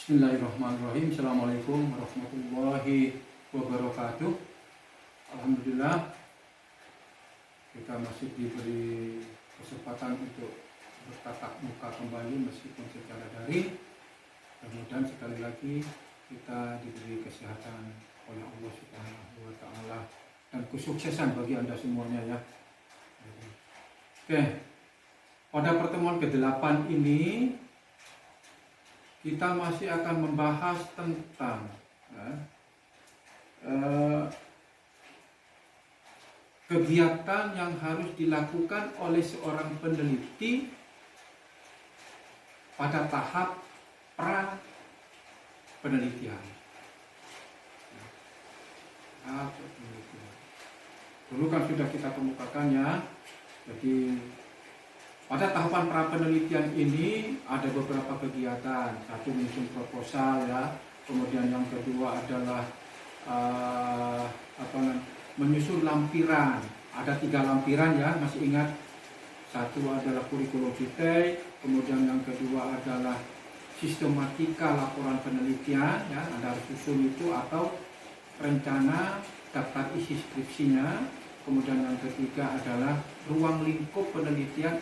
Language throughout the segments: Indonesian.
Bismillahirrahmanirrahim. Assalamualaikum warahmatullahi wabarakatuh. Alhamdulillah kita masih diberi kesempatan untuk bertatap muka kembali meskipun secara daring. Kemudian sekali lagi kita diberi kesehatan oleh Allah Subhanahu wa taala dan kesuksesan bagi Anda semuanya ya. Oke. Pada pertemuan ke-8 ini kita masih akan membahas tentang kegiatan yang harus dilakukan oleh seorang peneliti pada tahap pra penelitian. Dulu kan sudah kita kemukakan ya. Jadi pada tahapan pra penelitian ini ada beberapa kegiatan. Satu menyusun proposal ya, kemudian yang kedua adalah menyusun lampiran. Ada 3 lampiran ya, masih ingat? Satu adalah kurikulum vitae, kemudian yang kedua adalah sistematika laporan penelitian ya, Anda harus susun itu, atau rencana daftar isi skripsinya. Kemudian yang ketiga adalah ruang lingkup penelitian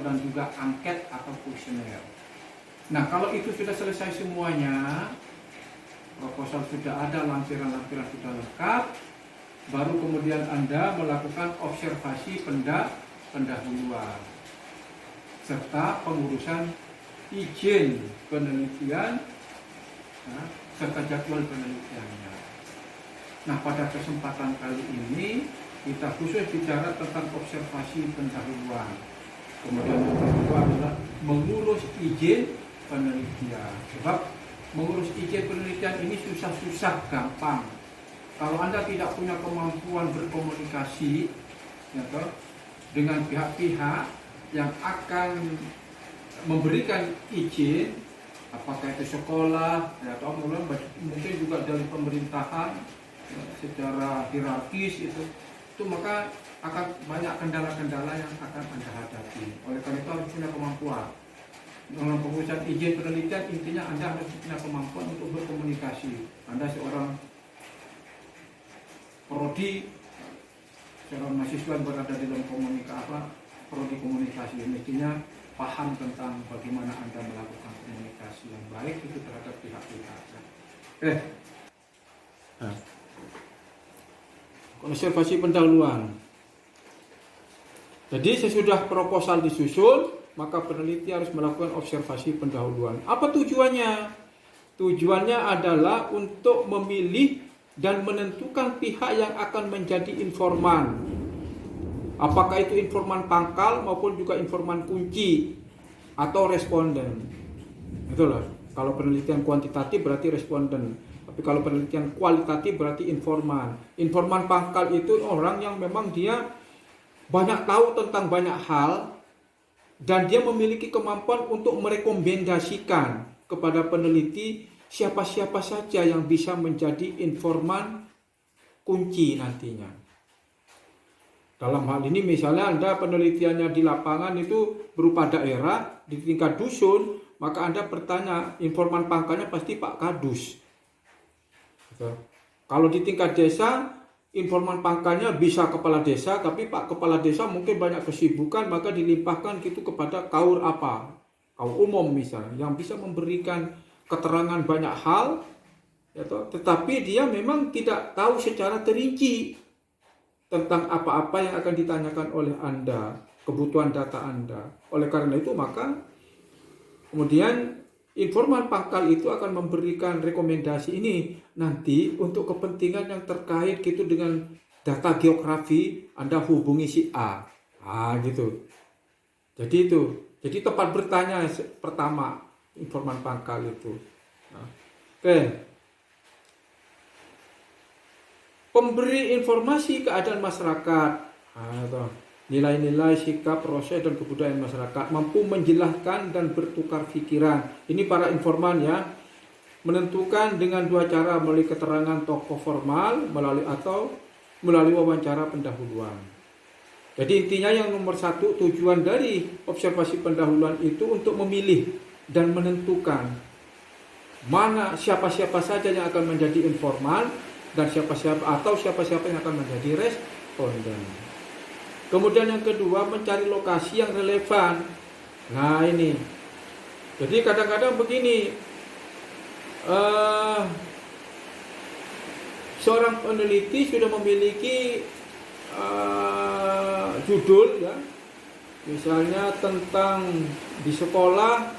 dan juga angket atau kuesioner. Nah, kalau itu sudah selesai semuanya, proposal sudah ada, lampiran-lampiran sudah lengkap, baru kemudian Anda melakukan observasi pendahuluan serta pengurusan izin penelitian serta jadwal penelitiannya. Nah, pada kesempatan kali ini kita khusus bicara tentang observasi pendahuluan. Kemudian yang kedua adalah mengurus izin penelitian. Sebab mengurus izin penelitian ini susah-susah gampang. Kalau Anda tidak punya kemampuan berkomunikasi ya, dengan pihak-pihak yang akan memberikan izin, apakah itu sekolah ya, atau mungkin juga dari pemerintahan ya, secara hierarkis itu, maka akan banyak kendala-kendala yang akan Anda hadapi. Oleh karena itu harus punya kemampuan. Dalam pengurusan izin penelitian, intinya Anda harus punya kemampuan untuk berkomunikasi. Anda seorang prodi, seorang mahasiswa yang berada di dalam prodi komunikasi, mestinya paham tentang bagaimana Anda melakukan komunikasi yang baik itu terhadap pihak-pihak. Observasi pendahuluan. Jadi sesudah proposal disusun, maka peneliti harus melakukan observasi pendahuluan. Apa tujuannya? Tujuannya adalah untuk memilih dan menentukan pihak yang akan menjadi informan. Apakah itu informan pangkal maupun juga informan kunci atau responden. Itulah. Kalau penelitian kuantitatif berarti responden. Tapi kalau penelitian kualitatif berarti informan. Informan pangkal itu orang yang memang dia banyak tahu tentang banyak hal dan dia memiliki kemampuan untuk merekomendasikan kepada peneliti siapa-siapa saja yang bisa menjadi informan kunci nantinya. Dalam hal ini misalnya Anda penelitiannya di lapangan itu berupa daerah, di tingkat dusun, maka Anda bertanya, informan pangkalnya pasti Pak Kadus. Kalau di tingkat desa, informan pangkalnya bisa kepala desa, tapi Pak Kepala Desa mungkin banyak kesibukan, maka dilimpahkan gitu kepada kaur umum misalnya, yang bisa memberikan keterangan banyak hal, tetapi dia memang tidak tahu secara terinci tentang apa-apa yang akan ditanyakan oleh Anda, kebutuhan data Anda. Oleh karena itu maka kemudian informan pangkal itu akan memberikan rekomendasi ini nanti untuk kepentingan yang terkait gitu dengan data geografi, Anda hubungi si A. Gitu. Jadi itu. Jadi tempat bertanya pertama informan pangkal itu. Pemberi informasi keadaan masyarakat. Nilai-nilai, sikap, proses, dan kebudayaan masyarakat, mampu menjelaskan dan bertukar pikiran. Ini para informan ya. Menentukan dengan 2 cara, melalui keterangan tokoh formal melalui wawancara pendahuluan. Jadi intinya yang nomor 1, tujuan dari observasi pendahuluan itu untuk memilih dan menentukan mana siapa-siapa saja yang akan menjadi informan dan siapa-siapa yang akan menjadi responden. Kemudian yang kedua, mencari lokasi yang relevan. Nah ini, jadi kadang-kadang begini, seorang peneliti sudah memiliki judul ya, misalnya tentang di sekolah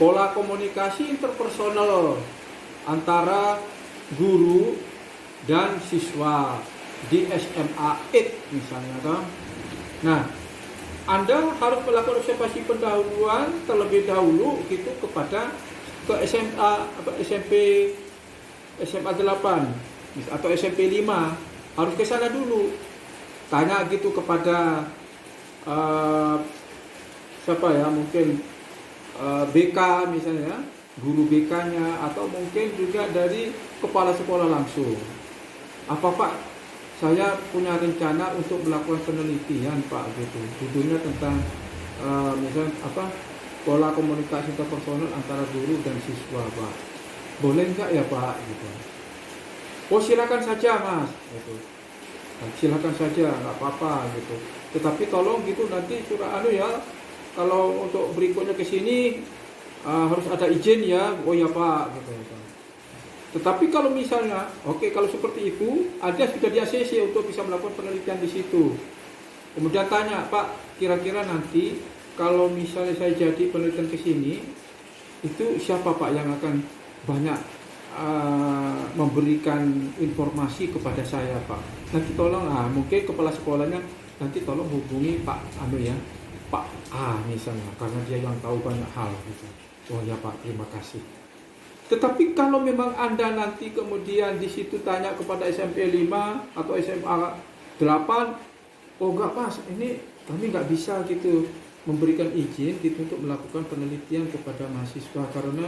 pola komunikasi interpersonal antara guru dan siswa di SMA 8 misalnya kan. Nah, Anda harus melakukan observasi pendahuluan terlebih dahulu gitu kepada SMA 8 atau SMP 5, harus ke sana dulu. Tanya gitu kepada siapa ya, mungkin BK misalnya, guru BK-nya, atau mungkin juga dari kepala sekolah langsung. Apa Pak, saya punya rencana untuk melakukan penelitian Pak gitu. Judulnya tentang misalnya pola komunikasi interpersonal antara guru dan siswa Pak. Boleh nggak ya Pak gitu. Oh silakan saja Mas gitu. Silakan saja, nggak apa-apa gitu. Tetapi tolong gitu nanti surah ya, kalau untuk berikutnya ke sini harus ada izin ya. Oh ya Pak gitu. Tetapi kalau misalnya kalau seperti itu, ada sudah di ACC untuk bisa melakukan penelitian di situ. Kemudian tanya, Pak, kira-kira nanti kalau misalnya saya jadi penelitian ke sini, itu siapa Pak yang akan banyak memberikan informasi kepada saya Pak? Nanti tolong mungkin kepala sekolahnya nanti tolong hubungi Pak Pak A misalnya, karena dia yang tahu banyak hal gitu. Oh ya Pak, terima kasih. Tetapi kalau memang Anda nanti kemudian di situ tanya kepada SMP 5 atau SMA 8, oh enggak Mas, ini kami nggak bisa gitu memberikan izin gitu untuk melakukan penelitian kepada mahasiswa karena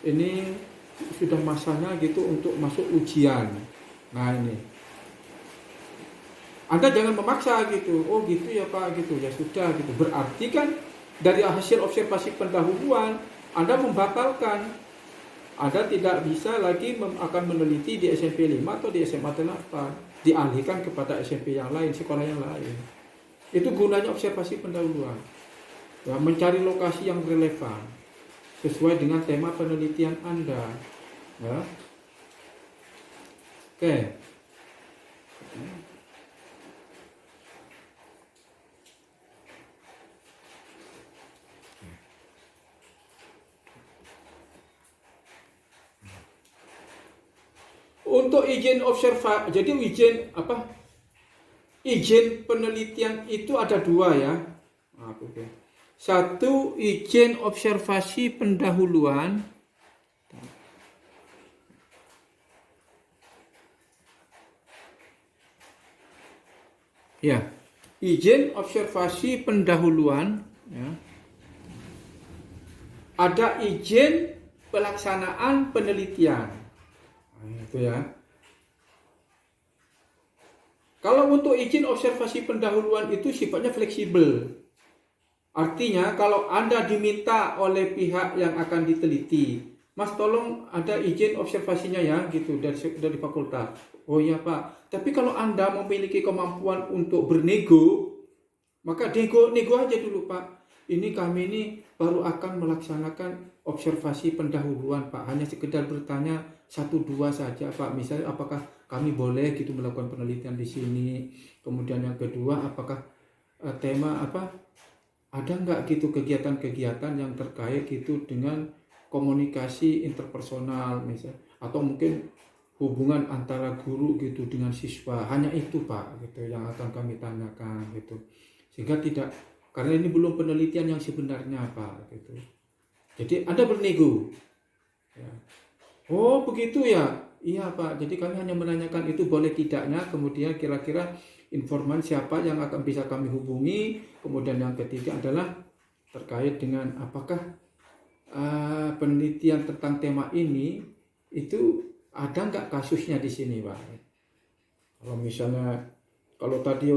ini sudah masanya gitu untuk masuk ujian. Nah ini, Anda jangan memaksa gitu. Oh gitu ya Pak gitu, ya sudah gitu. Berarti kan dari hasil observasi pendahuluan Anda membatalkan. Anda tidak bisa lagi akan meneliti di SMP 5 atau di SMA 8, dialihkan kepada SMP yang lain, sekolah yang lain. Itu gunanya observasi pendahuluan. Ya, mencari lokasi yang relevan sesuai dengan tema penelitian Anda. Ya. Oke. Untuk izin observasi, jadi izin penelitian itu ada dua ya. Satu, izin observasi pendahuluan. Ya, izin observasi pendahuluan. Ya. Ada izin pelaksanaan penelitian. Itu ya. Kalau untuk izin observasi pendahuluan itu sifatnya fleksibel. Artinya kalau Anda diminta oleh pihak yang akan diteliti, Mas tolong ada izin observasinya ya gitu dari fakultas. Oh iya Pak. Tapi kalau Anda memiliki kemampuan untuk bernego, maka nego aja dulu Pak. Ini kami ini baru akan melaksanakan observasi pendahuluan Pak. Hanya sekedar bertanya 1-2 saja Pak. Misalnya apakah kami boleh gitu melakukan penelitian di sini. Kemudian yang kedua, apakah tema ada nggak gitu kegiatan-kegiatan yang terkait gitu dengan komunikasi interpersonal misalnya, atau mungkin hubungan antara guru gitu dengan siswa. Hanya itu Pak gitu yang akan kami tanyakan gitu. Sehingga tidak, karena ini belum penelitian yang sebenarnya Pak gitu. Jadi Anda bernego. Ya. Oh begitu ya. Iya Pak. Jadi kami hanya menanyakan itu boleh tidaknya. Kemudian kira-kira informan siapa yang akan bisa kami hubungi. Kemudian yang ketiga adalah terkait dengan apakah penelitian tentang tema ini itu ada nggak kasusnya di sini Pak. Kalau misalnya kalau tadi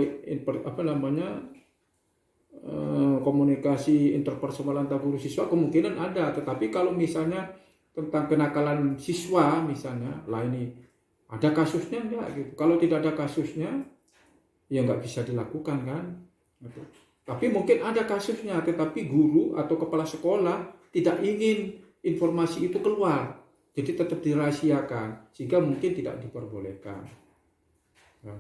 komunikasi interpersonal antar guru siswa kemungkinan ada, tetapi kalau misalnya tentang kenakalan siswa misalnya, lah ini ada kasusnya enggak gitu. Kalau tidak ada kasusnya, ya nggak bisa dilakukan kan. Gitu. Tapi mungkin ada kasusnya, tetapi guru atau kepala sekolah tidak ingin informasi itu keluar, jadi tetap dirahasiakan, sehingga mungkin tidak diperbolehkan. Nah,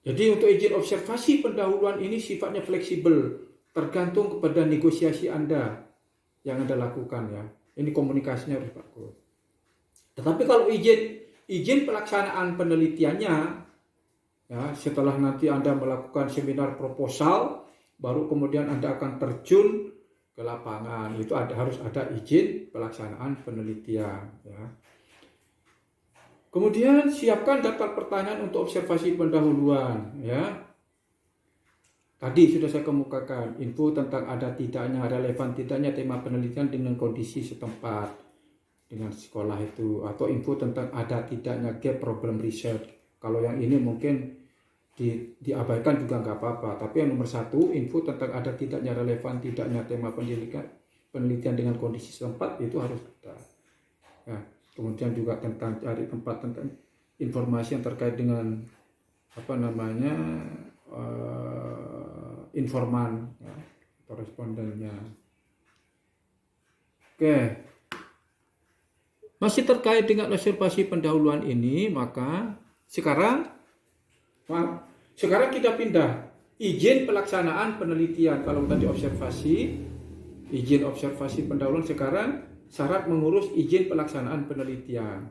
jadi untuk izin observasi pendahuluan ini sifatnya fleksibel, tergantung kepada negosiasi Anda yang Anda lakukan ya. Ini komunikasinya harus bagus. Tetapi kalau izin pelaksanaan penelitiannya, ya, setelah nanti Anda melakukan seminar proposal, baru kemudian Anda akan terjun ke lapangan. Itu harus ada izin pelaksanaan penelitian. Ya. Kemudian siapkan daftar pertanyaan untuk observasi pendahuluan. Ya. Tadi sudah saya kemukakan info tentang ada tidaknya, relevan tidaknya tema penelitian dengan kondisi setempat dengan sekolah itu, atau info tentang ada tidaknya gap problem research. Kalau yang ini mungkin diabaikan juga nggak apa-apa, tapi yang nomor satu, info tentang ada tidaknya relevan tidaknya tema penelitian dengan kondisi setempat itu harus ada. Ya, kemudian juga tentang cari tempat tentang informasi yang terkait dengan informan ya, atau respondennya. Oke, masih terkait dengan observasi pendahuluan ini, maka sekarang kita pindah izin pelaksanaan penelitian. Kalau tadi izin observasi pendahuluan, sekarang syarat mengurus izin pelaksanaan penelitian.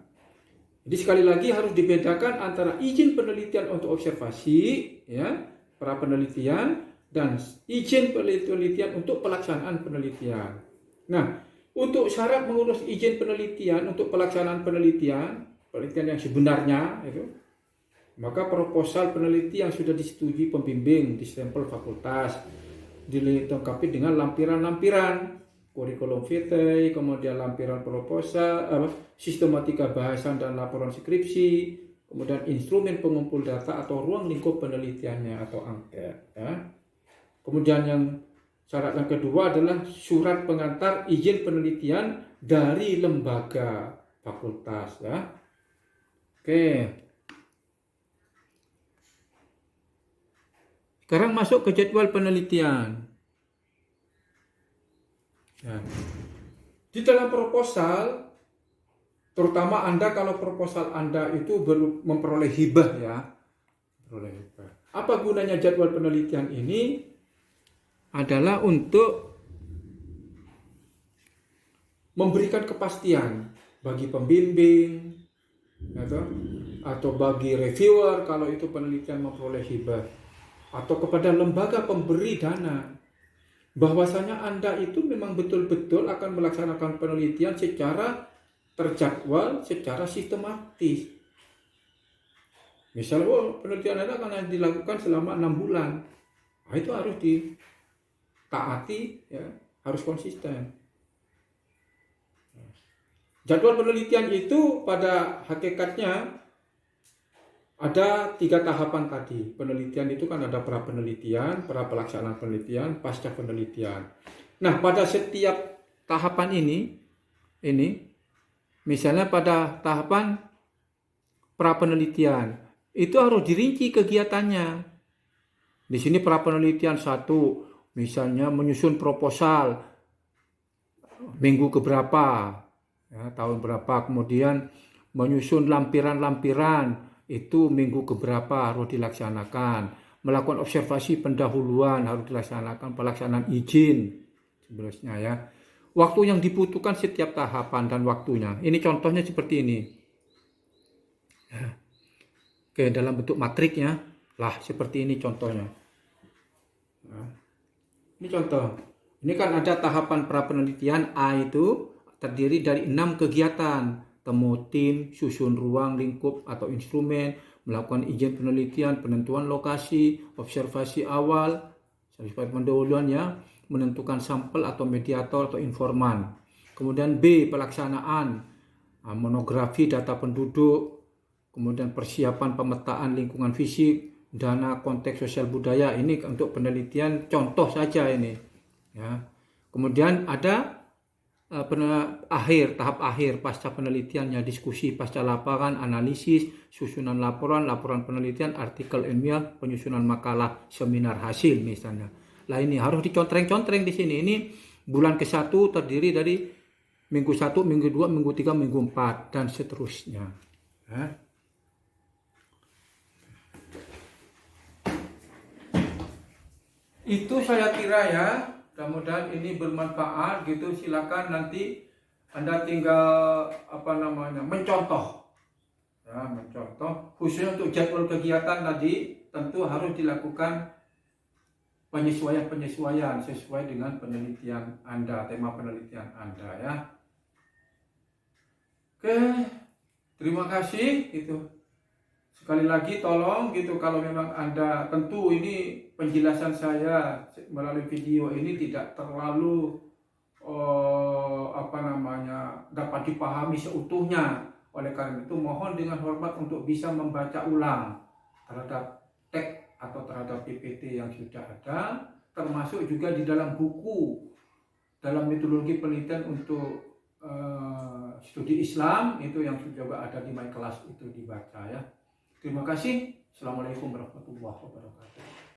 Jadi sekali lagi harus dibedakan antara izin penelitian untuk observasi ya, para penelitian, dan izin penelitian untuk pelaksanaan penelitian. Nah, untuk syarat mengurus izin penelitian untuk pelaksanaan penelitian yang sebenarnya itu, maka proposal penelitian yang sudah disetujui pembimbing, distempel fakultas, dilengkapi dengan lampiran-lampiran, kurikulum vitae, kemudian lampiran proposal, sistematika bahasan dan laporan skripsi, kemudian instrumen pengumpul data atau ruang lingkup penelitiannya atau angket. Ya. Kemudian syarat yang kedua adalah surat pengantar izin penelitian dari lembaga fakultas. Ya. Oke. Sekarang masuk ke jadwal penelitian. Ya. Di dalam proposal, terutama Anda kalau proposal Anda itu memperoleh hibah ya. Apa gunanya jadwal penelitian ini? Adalah untuk memberikan kepastian bagi pembimbing atau bagi reviewer kalau itu penelitian memperoleh hibah, atau kepada lembaga pemberi dana, bahwasanya Anda itu memang betul-betul akan melaksanakan penelitian secara terjadwal, secara sistematis. Misalnya penelitian Anda akan dilakukan selama 6 bulan. Nah, itu harus ditaati ya, harus konsisten. Jadwal penelitian itu pada hakikatnya ada 3 tahapan tadi. Penelitian itu kan ada pra penelitian, pra pelaksanaan penelitian, pasca penelitian. Nah, pada setiap tahapan ini misalnya pada tahapan pra penelitian, itu harus dirinci kegiatannya. Di sini pra penelitian 1, misalnya menyusun proposal minggu keberapa, ya, tahun berapa, kemudian menyusun lampiran-lampiran itu minggu keberapa harus dilaksanakan, melakukan observasi pendahuluan harus dilaksanakan, pelaksanaan izin sebenarnya ya, waktu yang dibutuhkan setiap tahapan dan waktunya. Ini contohnya seperti ini ya. Oke, dalam bentuk matriknya lah seperti ini contohnya. Nah, ini contoh. Ini kan ada tahapan pra penelitian A, itu terdiri dari 6 kegiatan: temu tim, susun ruang lingkup atau instrumen, melakukan izin penelitian, penentuan lokasi, observasi awal, observasi pendahuluan ya, menentukan sampel atau mediator atau informan. Kemudian B, pelaksanaan, monografi data penduduk, kemudian persiapan pemetaan lingkungan fisik, dana konteks sosial budaya ini untuk penelitian contoh saja ini ya. Kemudian ada tahap akhir pasca penelitiannya, diskusi pasca laporan, analisis, susunan laporan, laporan penelitian, artikel ilmiah, penyusunan makalah, seminar hasil misalnya. Lah ini harus dicontreng-contreng di sini. Ini bulan ke-1 terdiri dari minggu 1, minggu 2, minggu 3, minggu 4 dan seterusnya. Ya. Itu saya kira ya. Mudah-mudahan ini bermanfaat gitu. Silakan nanti Anda tinggal mencontoh. Ya, mencontoh khususnya untuk jadwal kegiatan tadi tentu harus dilakukan penyesuaian sesuai dengan penelitian Anda, tema penelitian Anda ya. Oke, terima kasih gitu. Sekali lagi tolong gitu, kalau memang Anda, tentu ini penjelasan saya melalui video ini tidak terlalu dapat dipahami seutuhnya. Oleh karena itu mohon dengan hormat untuk bisa membaca ulang terhadap teks atau terhadap PPT yang sudah ada, termasuk juga di dalam buku dalam metodologi penelitian untuk studi Islam itu yang juga ada di My Class itu dibaca ya. Terima kasih. Assalamualaikum warahmatullahi wabarakatuh.